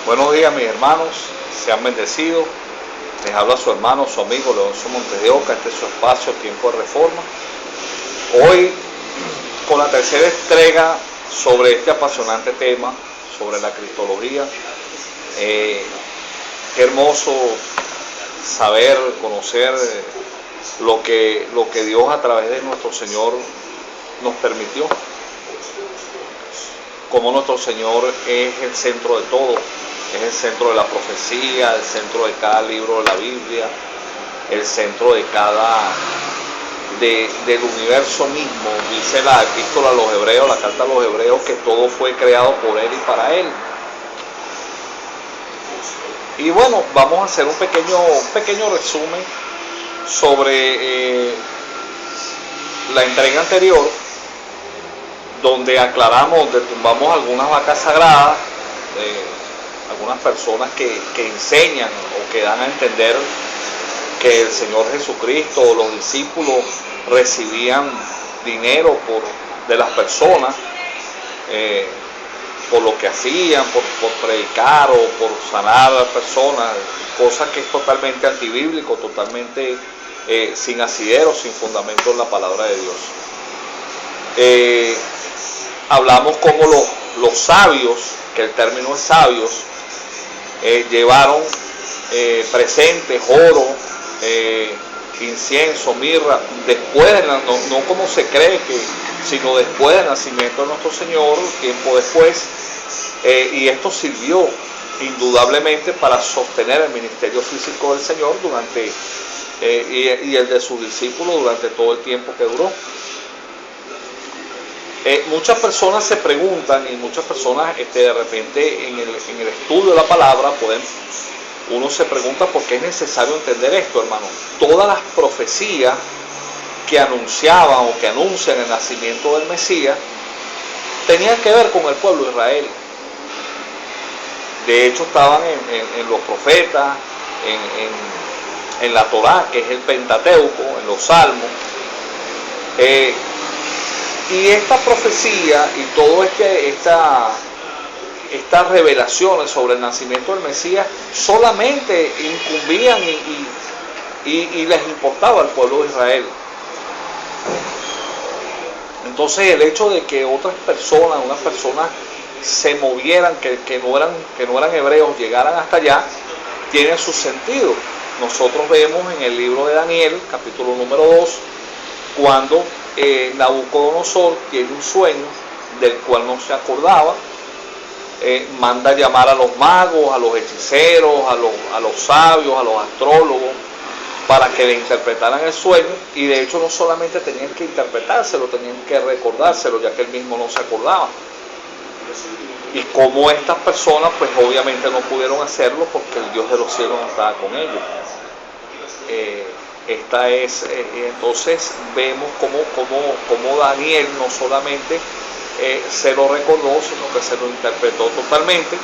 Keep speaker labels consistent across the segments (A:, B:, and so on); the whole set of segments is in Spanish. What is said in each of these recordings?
A: Buenos días, mis hermanos, sean bendecidos. Les habla su hermano, su amigo Leoncio Montes de Oca. Este es su espacio Tiempo de Reforma. Hoy con la tercera entrega sobre este apasionante tema, sobre la cristología. Qué hermoso saber, conocer lo que Dios a través de nuestro Señor nos permitió. Como nuestro Señor es el centro de todo, es el centro de la profecía, el centro de cada libro de la Biblia, el centro de del universo mismo. Dice la epístola a los hebreos, la carta a los hebreos, que todo fue creado por Él y para Él. Y bueno, vamos a hacer un pequeño resumen sobre la entrega anterior, donde aclaramos, detumbamos algunas vacas sagradas, algunas personas que enseñan o que dan a entender que el Señor Jesucristo o los discípulos recibían dinero de las personas por lo que hacían, por predicar o por sanar a las personas, cosa que es totalmente antibíblico, totalmente sin asidero, sin fundamento en la palabra de Dios. Hablamos como los sabios, que el término es sabios, llevaron presentes, oro, incienso, mirra, después, no como se cree sino después del nacimiento de nuestro Señor, tiempo después, y esto sirvió indudablemente para sostener el ministerio físico del Señor durante y el de sus discípulos durante todo el tiempo que duró. Muchas personas se preguntan, y muchas personas de repente en el estudio de la palabra uno se pregunta por qué es necesario entender esto, hermano. Todas las profecías que anunciaban o que anuncian el nacimiento del Mesías tenían que ver con el pueblo de Israel. De hecho estaban en los profetas, en la Torá, que es el Pentateuco, en los Salmos. Y esta profecía y todas estas revelaciones sobre el nacimiento del Mesías solamente incumbían y les importaba al pueblo de Israel. Entonces el hecho de que unas personas se movieran, que no eran hebreos, llegaran hasta allá, tiene su sentido. Nosotros vemos en el libro de Daniel, capítulo número 2, cuando Nabucodonosor tiene un sueño del cual no se acordaba, manda llamar a los magos, a los hechiceros, a los sabios, a los astrólogos, para que le interpretaran el sueño, y de hecho no solamente tenían que interpretárselo, tenían que recordárselo, ya que él mismo no se acordaba. Y como estas personas pues obviamente no pudieron hacerlo porque el Dios de los cielos no estaba con ellos. Entonces vemos como Daniel no solamente se lo recordó, sino que se lo interpretó totalmente.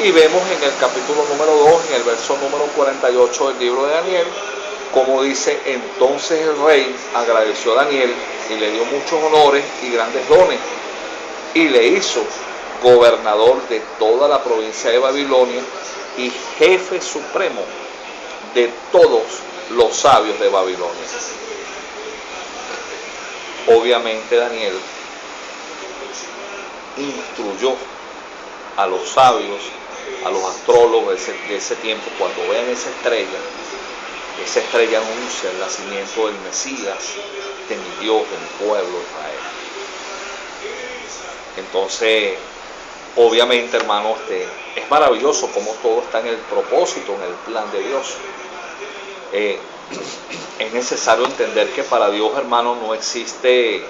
A: Y vemos en el capítulo número 2, en el verso número 48 del libro de Daniel, como dice: entonces el rey agradeció a Daniel y le dio muchos honores y grandes dones, y le hizo gobernador de toda la provincia de Babilonia y jefe supremo de todos los sabios de Babilonia. Obviamente Daniel instruyó a los sabios, a los astrólogos de ese tiempo, cuando vean esa estrella anuncia el nacimiento del Mesías, de mi Dios, de mi pueblo Israel. Entonces, obviamente, hermano, es maravilloso como todo está en el propósito, en el plan de Dios. Es necesario entender que para Dios, hermano, no existe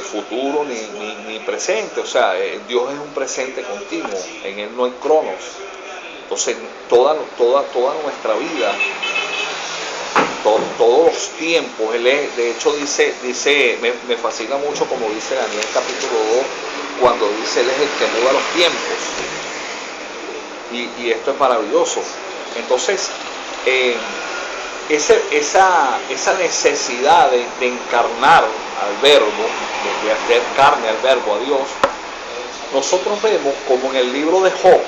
A: futuro ni presente. O sea, Dios es un presente continuo, en Él no hay cronos. Entonces toda nuestra vida, todos los tiempos, Él es, de hecho dice, me fascina mucho como dice Daniel capítulo 2, cuando dice: Él es el que muda los tiempos. Y esto es maravilloso. Entonces esa necesidad de encarnar al verbo, de hacer carne al verbo, a Dios, nosotros vemos como en el libro de Job,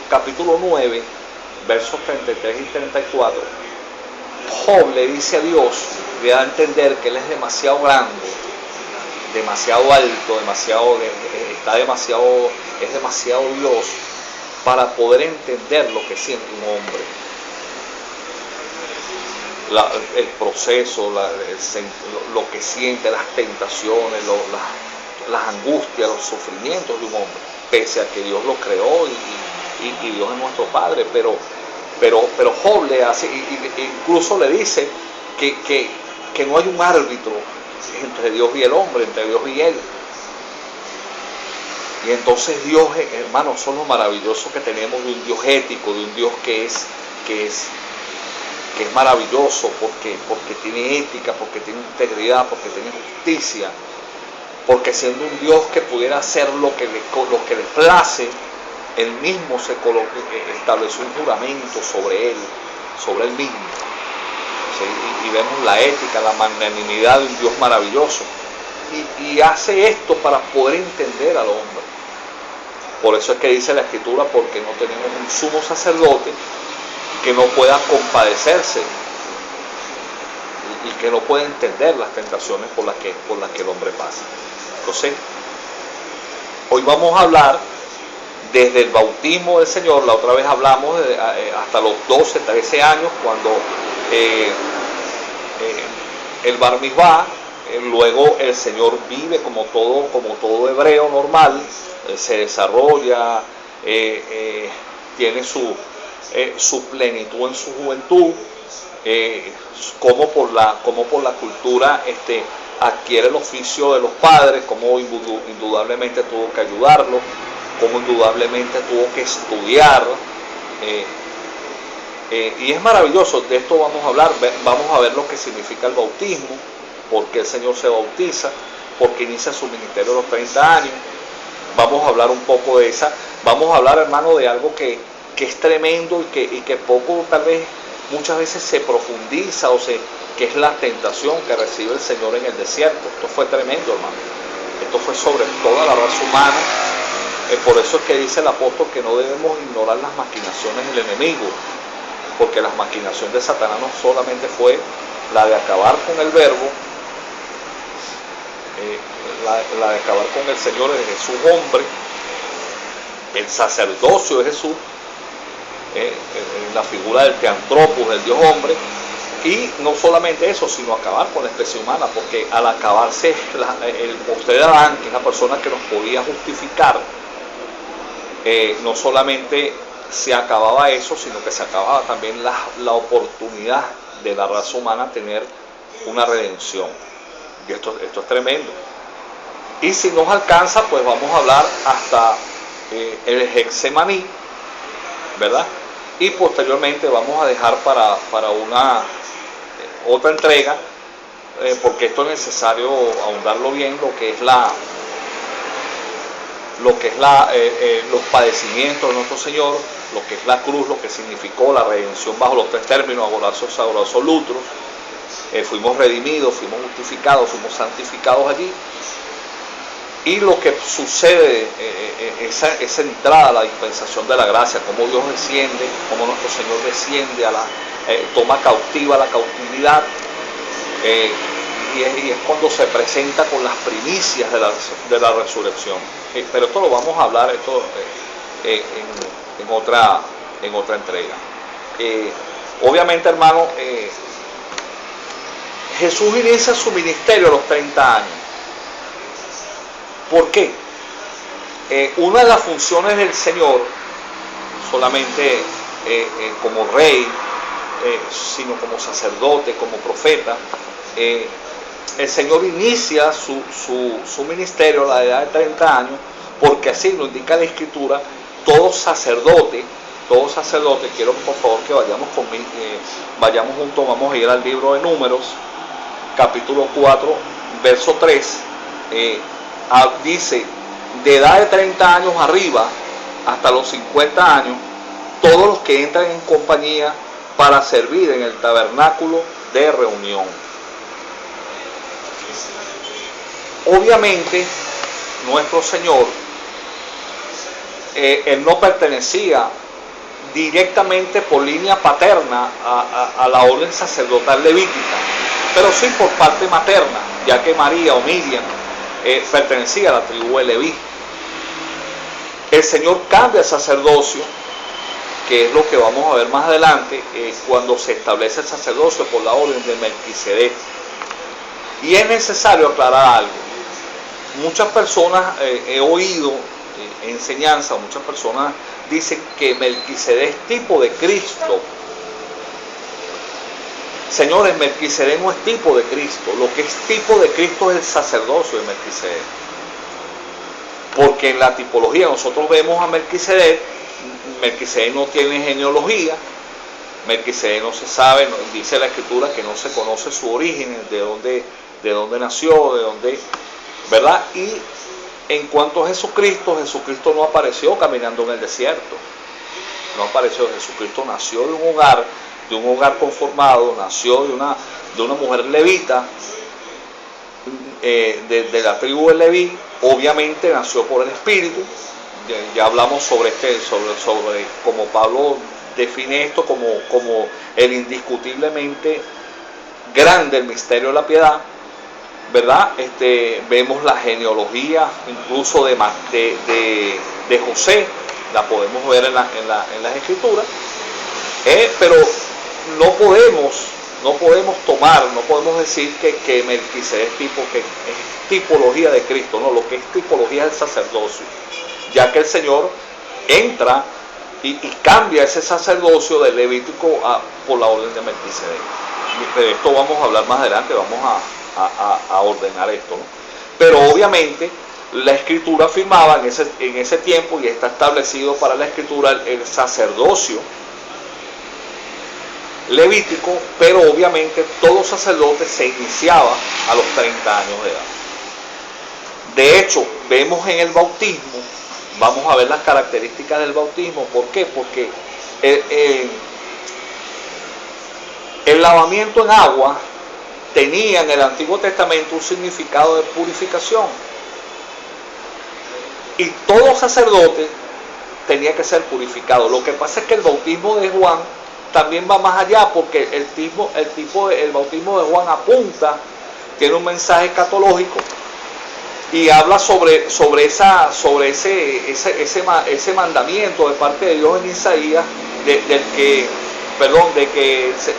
A: capítulo 9, versos 33 y 34, Job le dice a Dios, le da a entender que él es demasiado grande, demasiado alto, es demasiado Dios para poder entender lo que siente un hombre. El proceso, lo que siente, las tentaciones, las angustias, los sufrimientos de un hombre, pese a que Dios lo creó y Dios es nuestro Padre, pero Job le hace, incluso le dice que no hay un árbitro entre Dios y el hombre, entre Dios y él. Y entonces Dios, hermanos, son lo maravilloso que tenemos de un Dios ético, de un Dios que es maravilloso porque tiene ética, porque tiene integridad, porque tiene justicia, porque siendo un Dios que pudiera hacer lo que le place, él mismo estableció un juramento sobre él mismo. ¿Sí? Y vemos la ética, la magnanimidad de un Dios maravilloso. Y hace esto para poder entender al hombre. Por eso es que dice la Escritura, porque no tenemos un sumo sacerdote que no pueda compadecerse y que no pueda entender las tentaciones por las que el hombre pasa. Entonces, hoy vamos a hablar desde el bautismo del Señor. La otra vez hablamos hasta los 12, 13 años, cuando el bar mitzvah, luego el Señor vive como todo hebreo normal, se desarrolla, tiene su plenitud en su juventud, como por la cultura adquiere el oficio de los padres, como indudablemente tuvo que ayudarlo, como indudablemente tuvo que estudiar, y es maravilloso. De esto vamos a hablar. Vamos a ver lo que significa el bautismo, por qué el Señor se bautiza, por qué inicia su ministerio a los 30 años. Vamos a hablar un poco de esa. Vamos a hablar, hermano, de algo que es tremendo y que poco, tal vez, muchas veces se profundiza, que es la tentación que recibe el Señor en el desierto. Esto fue tremendo, hermano. Esto fue sobre toda la raza humana. Por eso es que dice el apóstol que no debemos ignorar las maquinaciones del enemigo, porque la maquinación de Satanás no solamente fue la de acabar con el verbo, la de acabar con el Señor de Jesús hombre, el sacerdocio de Jesús, la figura del teantropos, del Dios hombre, y no solamente eso, sino acabar con la especie humana, porque al acabarse el poste de Adán, que es la persona que nos podía justificar, no solamente se acababa eso, sino que se acababa también la oportunidad de la raza humana tener una redención. Y esto es tremendo. Y si nos alcanza, pues vamos a hablar hasta el Getsemaní, ¿verdad? Y posteriormente vamos a dejar para una otra entrega, porque esto es necesario ahondarlo bien, lo que es los padecimientos de nuestro Señor, lo que es la cruz, lo que significó la redención bajo los tres términos, agorazos, lutros. Fuimos redimidos, fuimos justificados, fuimos santificados allí. Y lo que sucede, esa entrada a la dispensación de la gracia, cómo Dios desciende, cómo nuestro Señor desciende, toma cautiva la cautividad, y es cuando se presenta con las primicias de la resurrección. Pero esto lo vamos a hablar en otra entrega. Obviamente, hermano, Jesús inicia su ministerio a los 30 años. ¿Por qué? Una de las funciones del Señor, solamente como rey, sino como sacerdote, como profeta, el Señor inicia su ministerio a la edad de 30 años, porque así lo indica la Escritura. Todo sacerdote, quiero por favor que vayamos juntos, vamos a ir al libro de Números, capítulo 4, verso 3, dice, de edad de 30 años arriba, hasta los 50 años, todos los que entran en compañía para servir en el tabernáculo de reunión. Obviamente, nuestro Señor, él no pertenecía directamente por línea paterna a la orden sacerdotal levítica, pero sí por parte materna, ya que María o Miriam pertenecía a la tribu de Leví. El Señor cambia el sacerdocio, que es lo que vamos a ver más adelante, cuando se establece el sacerdocio por la orden de Melquisedec. Y es necesario aclarar algo. Muchas personas, he oído enseñanza, muchas personas dicen que Melquisedec es tipo de Cristo. Señores, Melquisedec no es tipo de Cristo. Lo que es tipo de Cristo es el sacerdocio de Melquisedec. Porque en la tipología nosotros vemos a Melquisedec. Melquisedec no tiene genealogía. Melquisedec no se sabe, dice la Escritura que no se conoce su origen, de dónde nació, de dónde, ¿verdad? Y en cuanto a Jesucristo, Jesucristo no apareció caminando en el desierto. No apareció. Jesucristo nació de un hogar conformado, nació de una mujer levita, de la tribu de Leví. Obviamente nació por el Espíritu. Ya hablamos sobre cómo Pablo define esto como el indiscutiblemente grande, el misterio de la piedad, ¿verdad? Vemos la genealogía incluso de José, la podemos ver en las Escrituras, pero no podemos decir que Melquisedec es tipología de Cristo. No, lo que es tipología es el sacerdocio, ya que el Señor entra y cambia ese sacerdocio del Levítico por la orden de Melquisedec. De esto vamos a hablar más adelante, vamos a ordenar esto, ¿no? Pero obviamente la Escritura afirmaba en ese tiempo, y está establecido para la Escritura, el sacerdocio levítico, pero obviamente todo sacerdote se iniciaba a los 30 años de edad. De hecho, vemos en el bautismo, vamos a ver las características del bautismo. ¿Por qué? Porque el lavamiento en agua tenía en el Antiguo Testamento un significado de purificación. Y todo sacerdote tenía que ser purificado. Lo que pasa es que el bautismo de Juan también va más allá, porque el bautismo de Juan apunta, tiene un mensaje escatológico y habla sobre ese mandamiento de parte de Dios en Isaías, de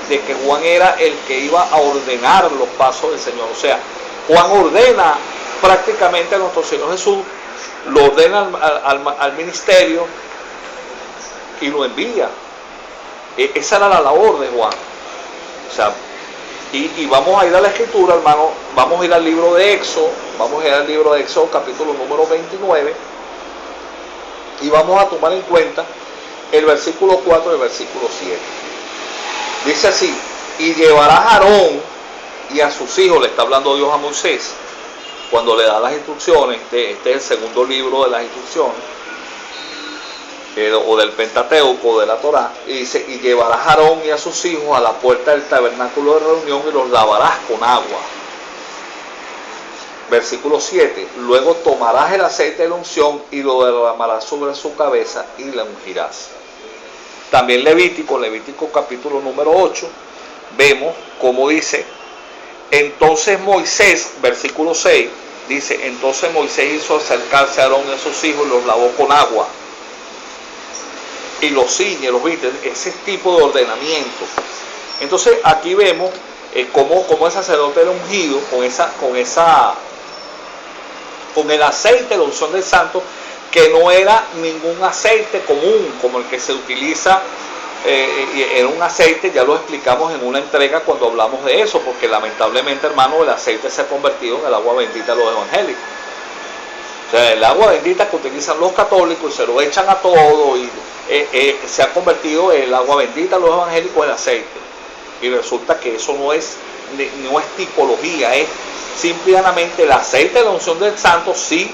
A: que Juan era el que iba a ordenar los pasos del Señor. O sea, Juan ordena prácticamente a nuestro Señor Jesús, lo ordena al ministerio y lo envía. Esa era la labor de Juan. O sea, y vamos a ir a la Escritura, hermano, vamos a ir al libro de Éxodo, capítulo número 29, y vamos a tomar en cuenta el versículo 4 y el versículo 7. Dice así: y llevarás a Aarón y a sus hijos, le está hablando Dios a Moisés, cuando le da las instrucciones. Este es el segundo libro de las instrucciones, o del Pentateuco, de la Torá, y dice: y llevarás a Aarón y a sus hijos a la puerta del tabernáculo de reunión y los lavarás con agua. Versículo 7: luego tomarás el aceite de la unción y lo derramarás sobre su cabeza y la ungirás. También Levítico capítulo número 8, vemos cómo dice: entonces Moisés, versículo 6, dice: entonces Moisés hizo acercarse a Aarón y a sus hijos y los lavó con agua y los ciñe, los viste, ese tipo de ordenamiento. Entonces aquí vemos cómo el sacerdote era ungido con el aceite de la unción del santo, que no era ningún aceite común como el que se utiliza. Era un aceite, ya lo explicamos en una entrega cuando hablamos de eso, porque lamentablemente, hermano, el aceite se ha convertido en el agua bendita de los evangélicos. O sea, el agua bendita que utilizan los católicos y se lo echan a todo, y se ha convertido en el agua bendita de los evangélicos, el aceite. Y resulta que eso no es tipología, es simplemente el aceite de la unción del santo. Sí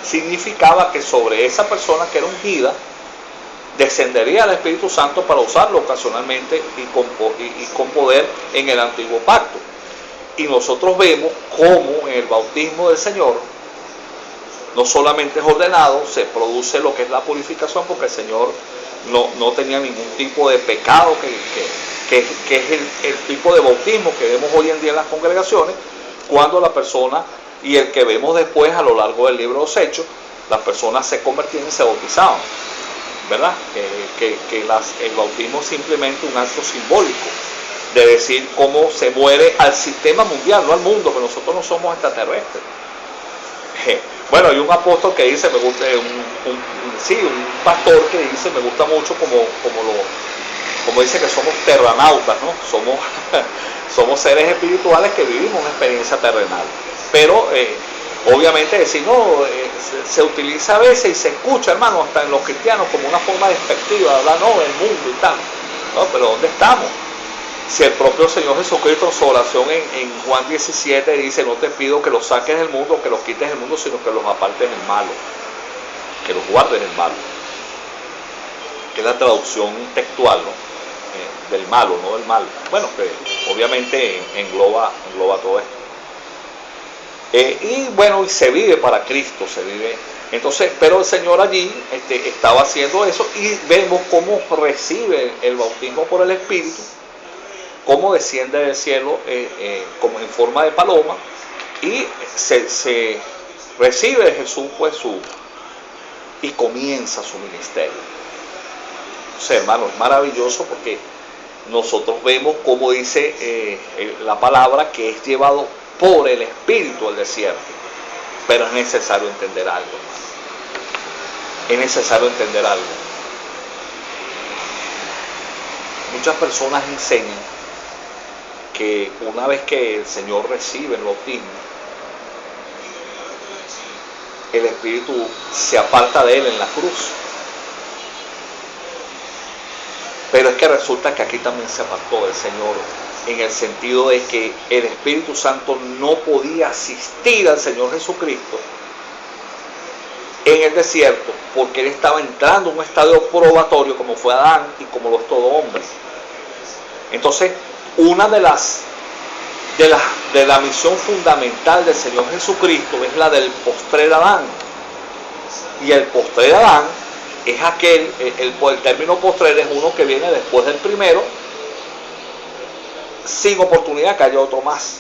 A: significaba que sobre esa persona que era ungida descendería el Espíritu Santo para usarlo ocasionalmente y con poder en el antiguo pacto. Y nosotros vemos cómo en el bautismo del Señor no solamente es ordenado, se produce lo que es la purificación, porque el Señor no tenía ningún tipo de pecado, que es el tipo de bautismo que vemos hoy en día en las congregaciones, cuando la persona, y el que vemos después a lo largo del libro de los Hechos, las personas se convertían y se bautizaban, ¿verdad? El bautismo es simplemente un acto simbólico de decir cómo se muere al sistema mundial, no al mundo, que nosotros no somos extraterrestres. Bueno, hay un apóstol que dice, me gusta, un pastor que dice, me gusta mucho como dice que somos terranautas, ¿no? Somos seres espirituales que vivimos una experiencia terrenal. Pero obviamente decir, no, se utiliza a veces y se escucha, hermano, hasta en los cristianos como una forma despectiva de hablar, no, del mundo y tal. No, pero ¿dónde estamos? Si el propio Señor Jesucristo en su oración en Juan 17 dice, no te pido que los saques del mundo, que los quites del mundo, sino que los apartes del malo, que los guardes del malo, que es la traducción textual, ¿no? Del malo, no del mal. Bueno, que obviamente engloba todo esto. Y bueno, y se vive para Cristo, se vive. Entonces, pero el Señor allí estaba haciendo eso, y vemos cómo recibe el bautismo por el Espíritu, cómo desciende del cielo como en forma de paloma, y se recibe de Jesús pues y comienza su ministerio. O sea, hermano, es maravilloso, porque nosotros vemos cómo dice la palabra que es llevado por el Espíritu al desierto. Pero es necesario entender algo, hermano. Es necesario entender algo. Muchas personas enseñan que una vez que el Señor recibe el bautismo, el Espíritu se aparta de él en la cruz. Pero es que resulta que aquí también se apartó del Señor, en el sentido de que el Espíritu Santo no podía asistir al Señor Jesucristo en el desierto, porque él estaba entrando en un estadio probatorio, como fue Adán y como lo es todo hombre. Entonces, una de la misión fundamental del Señor Jesucristo es la del postrer Adán. Y el postrer Adán es aquel, el término postrer es uno que viene después del primero, sin oportunidad que haya otro más.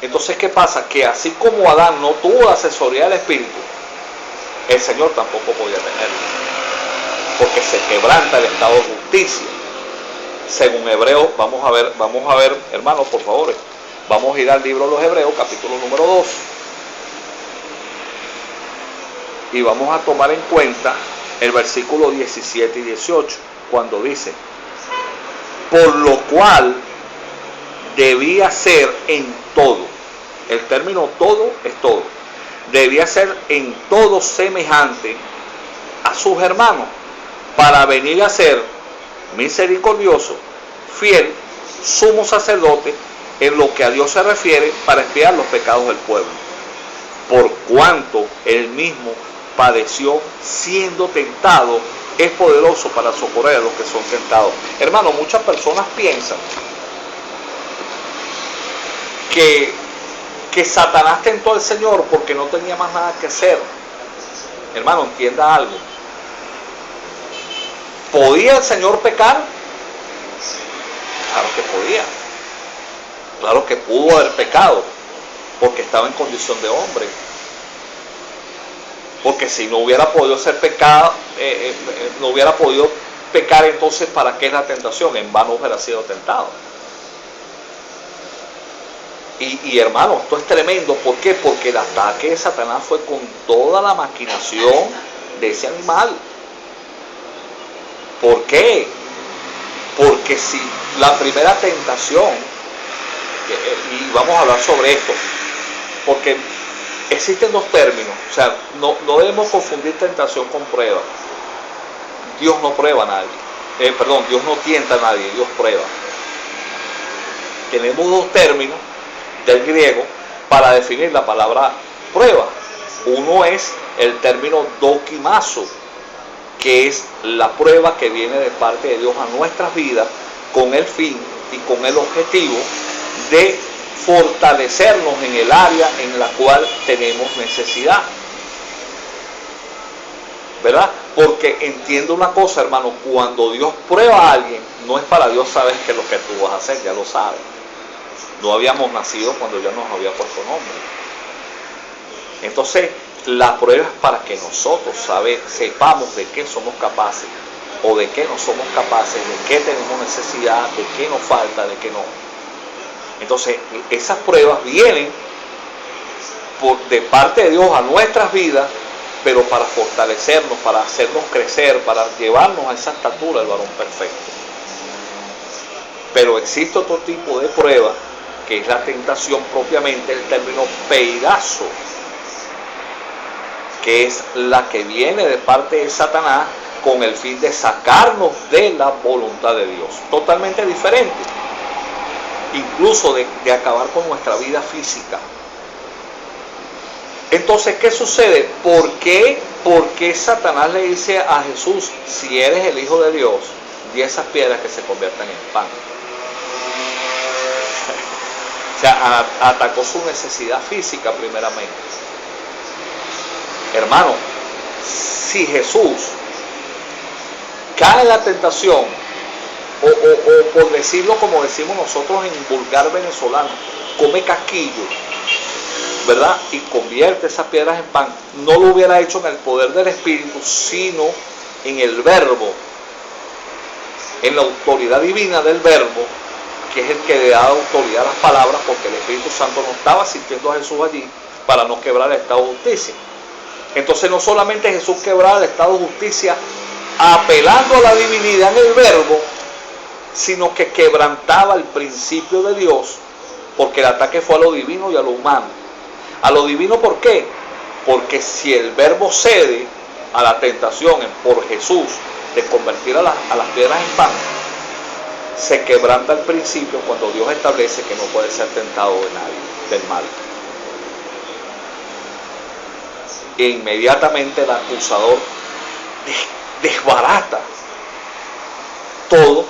A: Entonces, ¿qué pasa? Que así como Adán no tuvo la asesoría del Espíritu, el Señor tampoco podía tenerlo, porque se quebranta el estado de justicia. Según Hebreos, vamos a ver, hermanos, por favor, vamos a ir al libro de los Hebreos, capítulo número 2, y vamos a tomar en cuenta el versículo 17 y 18, cuando dice, por lo cual debía ser en todo, el término todo es todo, debía ser en todo semejante a sus hermanos, para venir a ser misericordioso, fiel, sumo sacerdote en lo que a Dios se refiere, para expiar los pecados del pueblo, por cuanto él mismo padeció siendo tentado, es poderoso para socorrer a los que son tentados. Hermano, muchas personas piensan que Satanás tentó al Señor porque no tenía más nada que hacer. Hermano, entienda algo. ¿Podía el Señor pecar? Claro que podía. Claro que pudo haber pecado, porque estaba en condición de hombre. Porque si no hubiera podido ser pecado, no hubiera podido pecar, entonces ¿para qué es la tentación? En vano hubiera sido tentado. Y hermano, esto es tremendo. ¿Por qué? Porque el ataque de Satanás fue con toda la maquinación de ese animal. ¿Por qué? Porque si la primera tentación, y vamos a hablar sobre esto, porque existen dos términos, o sea, no debemos confundir tentación con prueba. Dios no prueba a nadie, Dios no tienta a nadie, Dios prueba. Tenemos dos términos del griego para definir la palabra prueba. Uno es el término dokimazo, que es la prueba que viene de parte de Dios a nuestras vidas con el fin y con el objetivo de fortalecernos en el área en la cual tenemos necesidad. ¿verdad? Porque entiendo una cosa, hermano, cuando Dios prueba a alguien, no es para Dios saber qué es lo que tú vas a hacer, ya lo sabes. No habíamos nacido cuando ya nos había puesto nombre. Entonces, la prueba es para que nosotros sepamos de qué somos capaces o de qué no somos capaces, de qué tenemos necesidad, de qué nos falta, de qué no. Entonces, esas pruebas vienen de parte de Dios a nuestras vidas, pero para fortalecernos, para hacernos crecer, para llevarnos a esa estatura del varón perfecto. Pero existe otro tipo de prueba, que es la tentación propiamente, el término peidazo, que es la que viene de parte de Satanás con el fin de sacarnos de la voluntad de Dios. Totalmente diferente. Incluso de acabar con nuestra vida física. Entonces, ¿qué sucede? ¿Por qué Satanás le dice a Jesús, si eres el Hijo de Dios, di esas piedras que se conviertan en pan? O sea, atacó su necesidad física primeramente. Hermano, si Jesús cae en la tentación, o por decirlo como decimos nosotros en vulgar venezolano, come casquillo, ¿verdad? Y convierte esas piedras en pan, no lo hubiera hecho en el poder del Espíritu, sino en el Verbo, en la autoridad divina del Verbo, que es el que le da autoridad a las palabras, porque el Espíritu Santo no estaba asistiendo a Jesús allí para no quebrar el estado de justicia. Entonces no solamente Jesús quebraba el estado de justicia apelando a la divinidad en el Verbo, sino que quebrantaba el principio de Dios, porque el ataque fue a lo divino y a lo humano. A lo divino, ¿por qué? Porque si el Verbo cede a la tentación por Jesús de convertir a las piedras en pan, se quebranta el principio cuando Dios establece que no puede ser tentado de nadie, del mal. E inmediatamente el acusador desbarata todo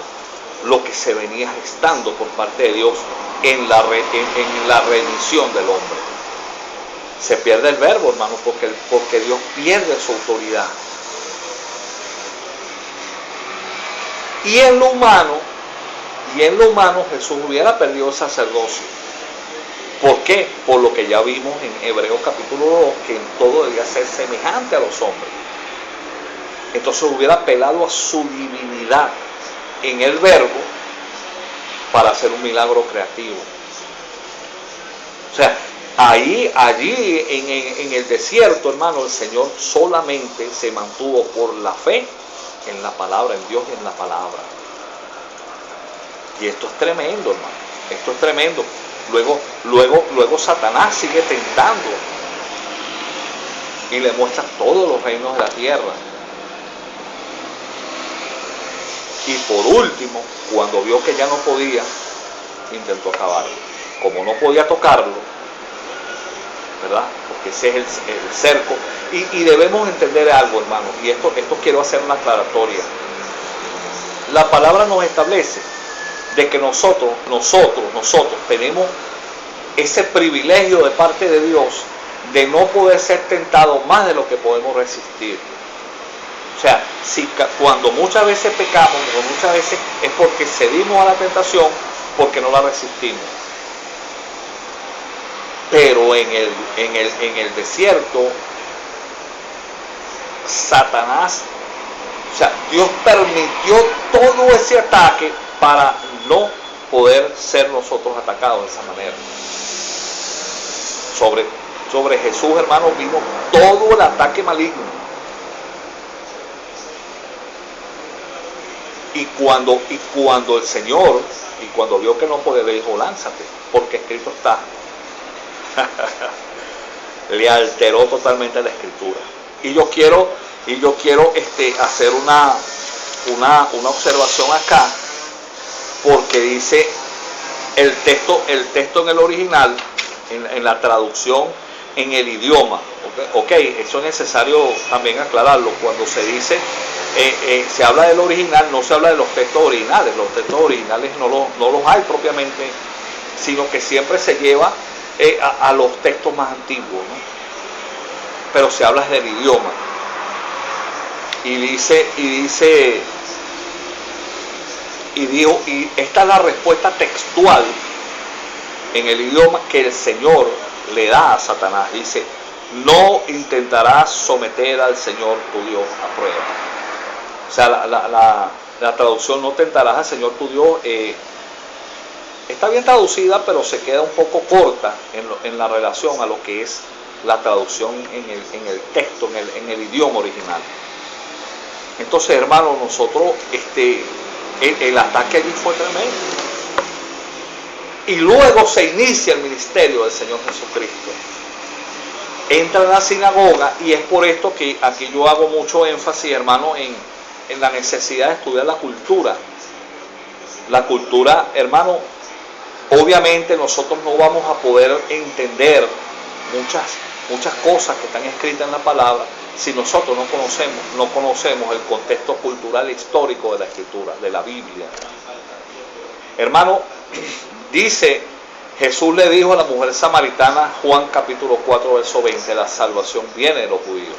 A: lo que se venía gestando por parte de Dios en la remisión del hombre. Se pierde el Verbo, hermano, porque Dios pierde su autoridad. Y en lo humano Jesús hubiera perdido el sacerdocio. ¿Por qué? Por lo que ya vimos en Hebreos capítulo 2, que en todo debía ser semejante a los hombres. Entonces hubiera apelado a su divinidad en el Verbo para hacer un milagro creativo. O sea, allí en el desierto, hermano, el Señor solamente se mantuvo por la fe en la palabra, en Dios y en la palabra. Y esto es tremendo, hermano. Esto es tremendo. Luego Satanás sigue tentando y le muestra todos los reinos de la tierra. Y por último, cuando vio que ya no podía, intentó acabarlo. Como no podía tocarlo, ¿verdad? Porque ese es el cerco. Y debemos entender algo, hermano. Y esto quiero hacer una aclaratoria. La palabra nos establece de que nosotros tenemos ese privilegio de parte de Dios de no poder ser tentados más de lo que podemos resistir. O sea, cuando muchas veces pecamos, o muchas veces es porque cedimos a la tentación, porque no la resistimos. Pero en el desierto, Satanás, o sea, Dios permitió todo ese ataque para no poder ser nosotros atacados de esa manera. Sobre Jesús, hermano, vino todo el ataque maligno. Y cuando el Señor, y cuando vio que no podía, le dijo, lánzate, porque escrito está. Le alteró totalmente la escritura. Y yo quiero hacer una observación acá, porque dice el texto en el original, en la traducción en el idioma. Ok, eso es necesario también aclararlo. Cuando se dice, se habla del original, no se habla de los textos originales. Los textos originales no los hay propiamente, sino que siempre se lleva a los textos más antiguos, ¿no? Pero se habla del idioma. y esta es la respuesta textual en el idioma que el Señor le da a Satanás. Dice: no intentarás someter al Señor tu Dios a prueba. O sea, la traducción "no tentarás al Señor tu Dios" está bien traducida, pero se queda un poco corta en la relación a lo que es la traducción en el texto, en el idioma original. Entonces, hermanos, nosotros, el ataque allí fue tremendo. Y luego se inicia el ministerio del Señor Jesucristo. Entra en la sinagoga, y es por esto que aquí yo hago mucho énfasis, hermano, en la necesidad de estudiar la cultura. La cultura, hermano, obviamente nosotros no vamos a poder entender muchas cosas que están escritas en la palabra si nosotros no conocemos el contexto cultural e histórico de la Escritura, de la Biblia. Hermano, dice, Jesús le dijo a la mujer samaritana, Juan capítulo 4, verso 20, la salvación viene de los judíos.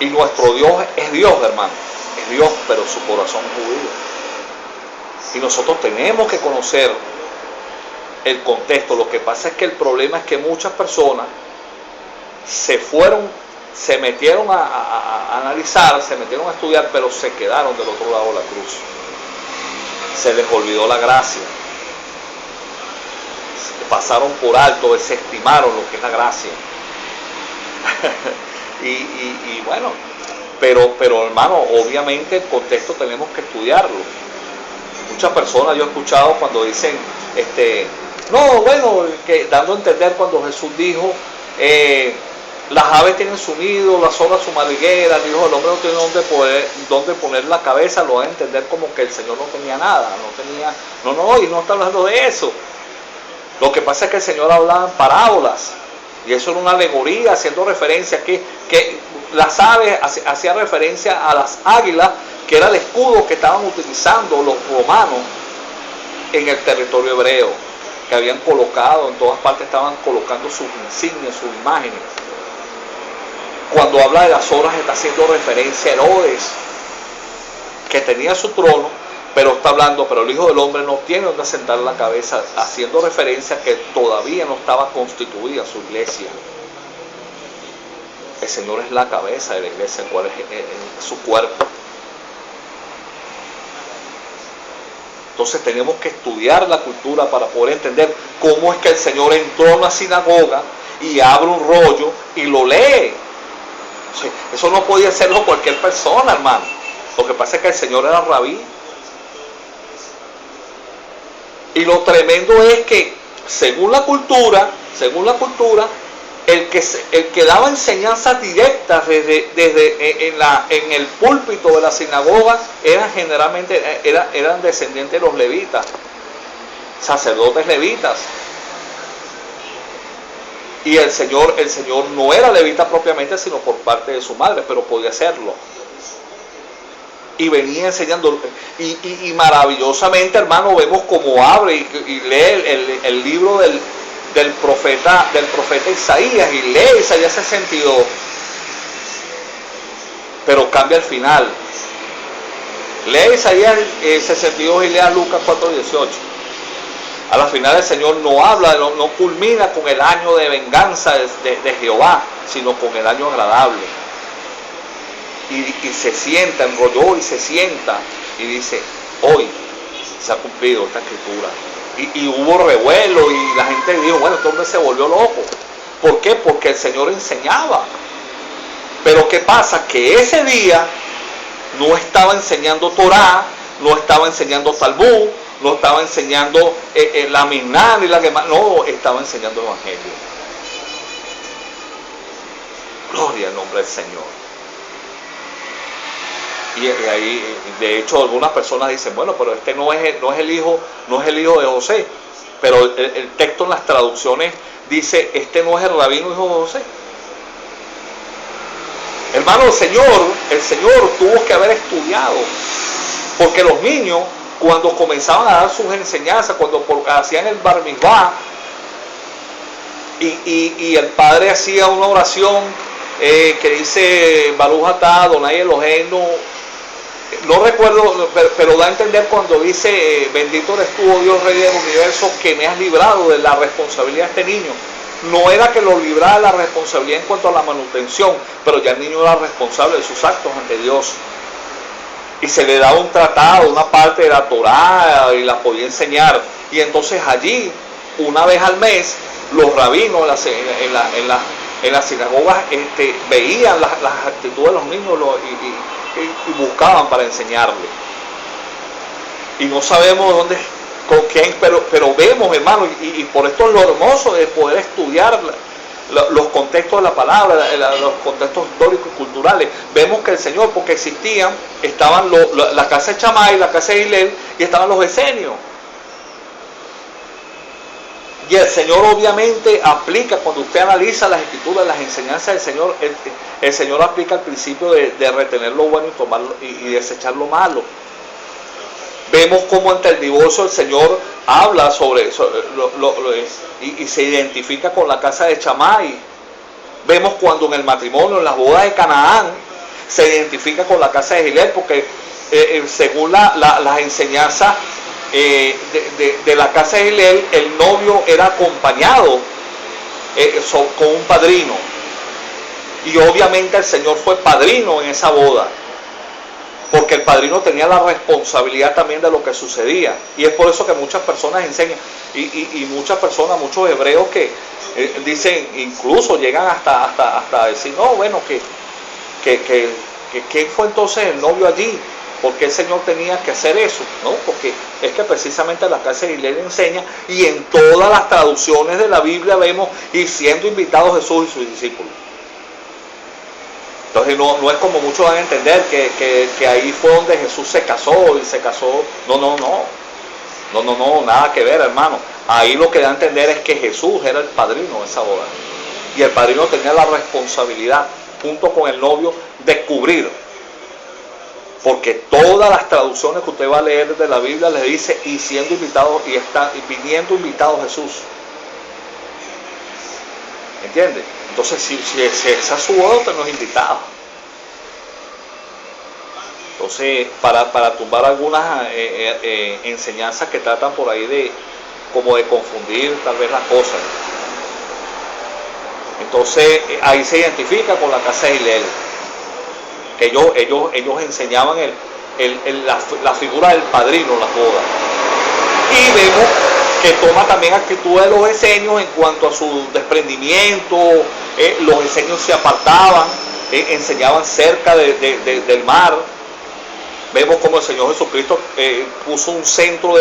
A: Y nuestro Dios es Dios, hermano, es Dios, pero su corazón es judío. Y nosotros tenemos que conocer el contexto. Lo que pasa es que el problema es que muchas personas se metieron a analizar, se metieron a estudiar, pero se quedaron del otro lado de la cruz. Se les olvidó la gracia. Pasaron por alto, desestimaron lo que es la gracia. y bueno, pero hermano, obviamente el contexto tenemos que estudiarlo. Muchas personas yo he escuchado cuando dicen, no, bueno, que dando a entender cuando Jesús dijo, las aves tienen su nido, las olas su madriguera, el Hijo del Hombre no tiene dónde poner la cabeza, lo van a entender como que el Señor no tenía nada, y no está hablando de eso. Lo que pasa es que el Señor hablaba en parábolas, y eso era una alegoría, haciendo referencia que las aves hacía referencia a las águilas, que era el escudo que estaban utilizando los romanos en el territorio hebreo, que habían colocado, en todas partes estaban colocando sus insignias, sus imágenes. Cuando habla de las horas está haciendo referencia a Herodes, que tenía su trono, pero está hablando, pero el Hijo del Hombre no tiene donde sentar la cabeza, haciendo referencia a que todavía no estaba constituida su iglesia. El Señor es la cabeza de la iglesia, cuál es su cuerpo. Entonces tenemos que estudiar la cultura para poder entender cómo es que el Señor entró a una sinagoga y abre un rollo y lo lee. O sea, eso no podía hacerlo cualquier persona, hermano. Lo que pasa es que el Señor era rabí. Y lo tremendo es que, según la cultura, el que daba enseñanzas directas en el púlpito de la sinagoga eran descendientes de los levitas, sacerdotes levitas. Y el Señor no era levita propiamente, sino por parte de su madre, pero podía hacerlo. Y venía enseñando, y maravillosamente, hermano, vemos cómo abre y lee el libro del profeta Isaías, y lee Isaías 62, pero cambia el final. Lee Isaías 62 y lea Lucas 4:18. A la final el Señor no habla, no culmina con el año de venganza de Jehová, sino con el año agradable. Y se sienta, enrolló y se sienta y dice, hoy se ha cumplido esta escritura. Y hubo revuelo y la gente dijo, bueno, este hombre se volvió loco. ¿Por qué? Porque el Señor enseñaba. Pero ¿qué pasa? Que ese día no estaba enseñando Torá, no estaba enseñando Talmud, no estaba enseñando la Misná ni la que más, no, estaba enseñando el Evangelio. Gloria al nombre del Señor. Y ahí, de hecho, algunas personas dicen, bueno, pero este no es el hijo de José. Pero el texto en las traducciones dice, este no es el rabino hijo de José. Hermano, el Señor tuvo que haber estudiado. Porque los niños, cuando comenzaban a dar sus enseñanzas, cuando hacían el bar mitzvah, y el padre hacía una oración, que dice Baruch atah Adonai Eloheinu, no recuerdo, pero da a entender cuando dice bendito eres tú, oh Dios Rey del universo, que me has librado de la responsabilidad de este niño. No era que lo librara de la responsabilidad en cuanto a la manutención, pero ya el niño era responsable de sus actos ante Dios. Y se le daba un tratado, una parte de la Torá, y la podía enseñar. Y entonces allí, una vez al mes, los rabinos en las sinagogas veían las actitudes de los niños y buscaban para enseñarle. Y no sabemos dónde, con quién, pero vemos, hermano, y por esto es lo hermoso de poder estudiar los contextos de la palabra, los contextos históricos y culturales. Vemos que el Señor, porque existían, estaban la casa de Chamay, la casa de Hillel, y estaban los esenios. Y el Señor obviamente aplica, cuando usted analiza las escrituras, las enseñanzas del Señor, el Señor aplica el principio de retener lo bueno y tomarlo y desechar lo malo. Vemos cómo ante el divorcio el Señor habla sobre eso y se identifica con la casa de Chamay. Vemos cuando en el matrimonio, en las bodas de Canaán, se identifica con la casa de Hillel, porque según las enseñanzas de la casa de Hillel, el novio era acompañado con un padrino. Y obviamente el Señor fue padrino en esa boda, porque el padrino tenía la responsabilidad también de lo que sucedía. Y es por eso que muchas personas enseñan, y muchas personas, muchos hebreos que dicen, incluso llegan hasta decir, no, bueno, ¿quién fue entonces el novio allí? ¿Por qué el Señor tenía que hacer eso? ¿No? Porque es que precisamente la casa de Hillel enseña, y en todas las traducciones de la Biblia vemos, y siendo invitados Jesús y sus discípulos. Entonces no es como muchos van a entender que ahí fue donde Jesús se casó y se casó. No, nada que ver, hermano. Ahí lo que da a entender es que Jesús era el padrino de esa boda. Y el padrino tenía la responsabilidad, junto con el novio, de cubrir. Porque todas las traducciones que usted va a leer de la Biblia le dice, y siendo invitado, y viniendo invitado Jesús. ¿Entiende? Entonces, si esa es su boda, usted no es invitado. Entonces, para tumbar algunas enseñanzas que tratan por ahí como de confundir tal vez las cosas. Entonces, ahí se identifica con la casa de Hillel, que ellos enseñaban la figura del padrino en las bodas. Y vemos que toma también actitud de los esenios en cuanto a su desprendimiento. Los esenios se apartaban, enseñaban cerca del mar. Vemos como el Señor Jesucristo puso un centro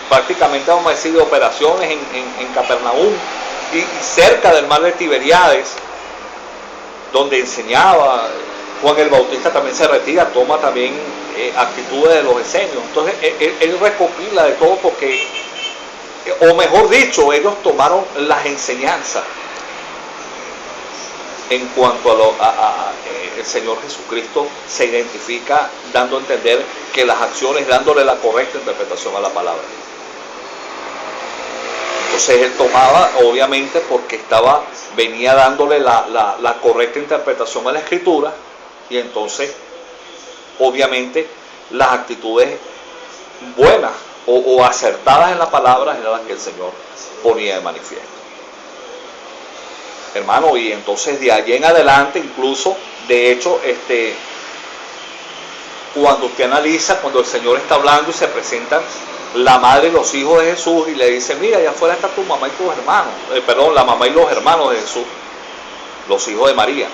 A: prácticamente vamos a decir, de operaciones en Capernaum y cerca del mar de Tiberíades, donde enseñaba. Juan el Bautista también se retira, toma también actitudes de los esenios. Entonces él recopila de todo, porque, o mejor dicho, ellos tomaron las enseñanzas en cuanto a el Señor Jesucristo se identifica dando a entender que las acciones, dándole la correcta interpretación a la palabra. Entonces él tomaba, obviamente, porque venía dándole la correcta interpretación a la Escritura, y entonces, obviamente, las actitudes buenas o acertadas en la palabra eran las que el Señor ponía de manifiesto. Hermano, y entonces de allí en adelante, incluso, de hecho, cuando usted analiza, cuando el Señor está hablando y se presentan la madre y los hijos de Jesús y le dice, mira, allá afuera está tu mamá y tus hermanos, la mamá y los hermanos de Jesús, los hijos de María.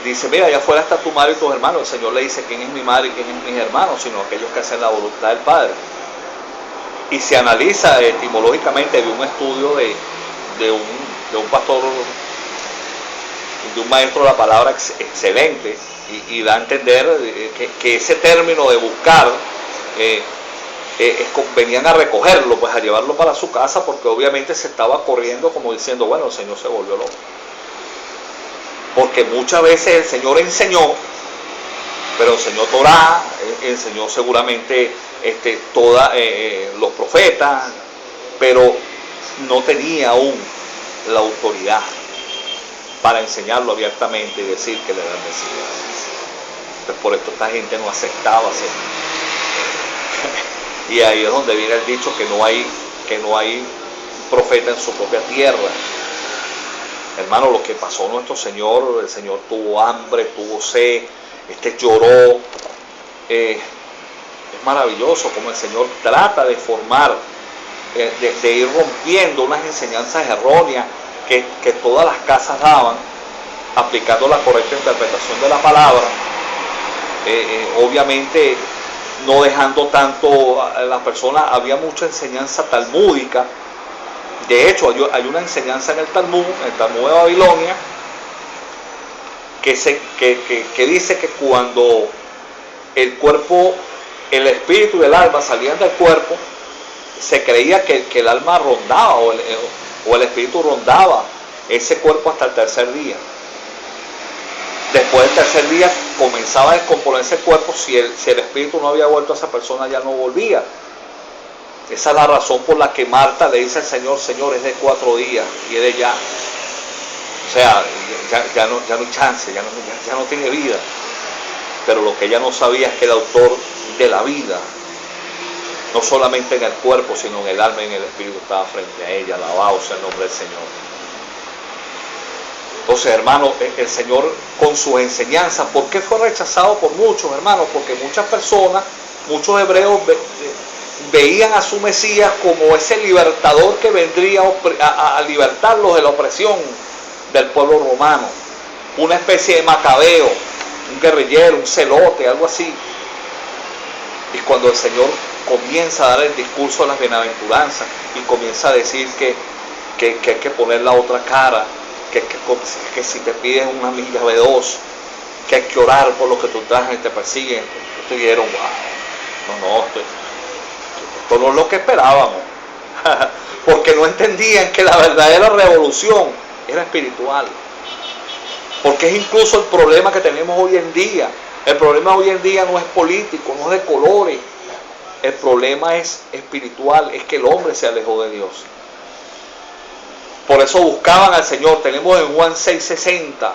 A: Dice, mira, allá afuera está tu madre y tus hermanos. El Señor le dice, ¿quién es mi madre y quién es mis hermanos? Sino aquellos que hacen la voluntad del Padre. Y se analiza etimológicamente de un estudio de un pastor, de un maestro de la palabra excelente, y da a entender que ese término de buscar, venían a recogerlo, pues a llevarlo para su casa, porque obviamente se estaba corriendo como diciendo, bueno, el Señor se volvió loco. Porque muchas veces el Señor enseñó, pero enseñó Torá, enseñó seguramente los profetas, pero no tenía aún la autoridad para enseñarlo abiertamente y decir que le era el Mesías. Pues por esto esta gente no aceptaba ser. Y ahí es donde viene el dicho que no hay profeta en su propia tierra. Hermano, lo que pasó nuestro Señor, el Señor tuvo hambre, tuvo sed, lloró. Es maravilloso como el Señor trata de formar, de ir rompiendo unas enseñanzas erróneas que todas las casas daban, aplicando la correcta interpretación de la palabra, obviamente no dejando tanto a las personas. Había mucha enseñanza talmúdica. De hecho, hay una enseñanza en el Talmud de Babilonia, que dice que cuando el cuerpo, el espíritu y el alma salían del cuerpo, se creía que el alma rondaba o el espíritu rondaba ese cuerpo hasta el tercer día. Después del tercer día comenzaba a descomponerse el cuerpo. Si el espíritu no había vuelto a esa persona, ya no volvía. Esa es la razón por la que Marta le dice al Señor: Señor, es de 4 días y es de ya. O sea, ya no hay chance, ya no tiene vida. Pero lo que ella no sabía es que el autor de la vida, no solamente en el cuerpo, sino en el alma y en el espíritu, estaba frente a ella. Alabado sea el nombre del Señor. Entonces, hermano, el Señor con sus enseñanzas, ¿por qué fue rechazado por muchos, hermanos? Porque muchas personas, muchos hebreos veían a su Mesías como ese libertador que vendría a libertarlos de la opresión del pueblo romano. Una especie de Macabeo, un guerrillero, un celote, algo así. Y cuando el Señor comienza a dar el discurso de las bienaventuranzas y comienza a decir que hay que poner la otra cara, que si te piden una milla de 2, que hay que orar por los que tú trajes y te persiguen, ustedes dijeron: wow, esto no es lo que esperábamos. Porque no entendían que la verdadera revolución era espiritual. Porque es incluso el problema que tenemos hoy en día. El problema hoy en día no es político, no es de colores. El problema es espiritual, es que el hombre se alejó de Dios. Por eso buscaban al Señor. Tenemos en Juan 6:60,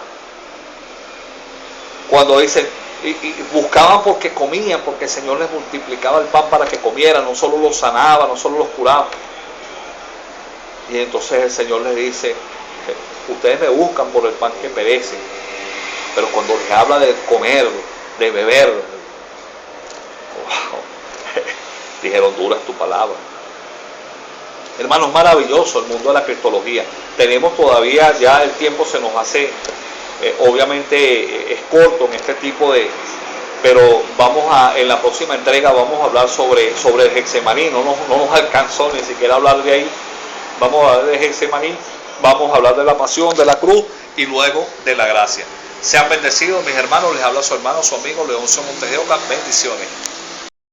A: cuando dice, y buscaban porque comían, porque el Señor les multiplicaba el pan para que comieran, no solo los sanaba, no solo los curaba. Y entonces el Señor les dice: ustedes me buscan por el pan que perece, pero cuando les habla de comer, de beber, wow, dijeron: dura es tu palabra. Hermanos, maravilloso el mundo de la cristología. Tenemos todavía, ya el tiempo se nos hace, obviamente es corto en este tipo de, pero en la próxima entrega vamos a hablar sobre el Getsemaní. No nos alcanzó ni siquiera hablar de ahí. Vamos a hablar de Getsemaní, vamos a hablar de la pasión, de la cruz y luego de la gracia. Sean bendecidos, mis hermanos. Les habla su hermano, su amigo Leoncio Montes de Oca. Bendiciones.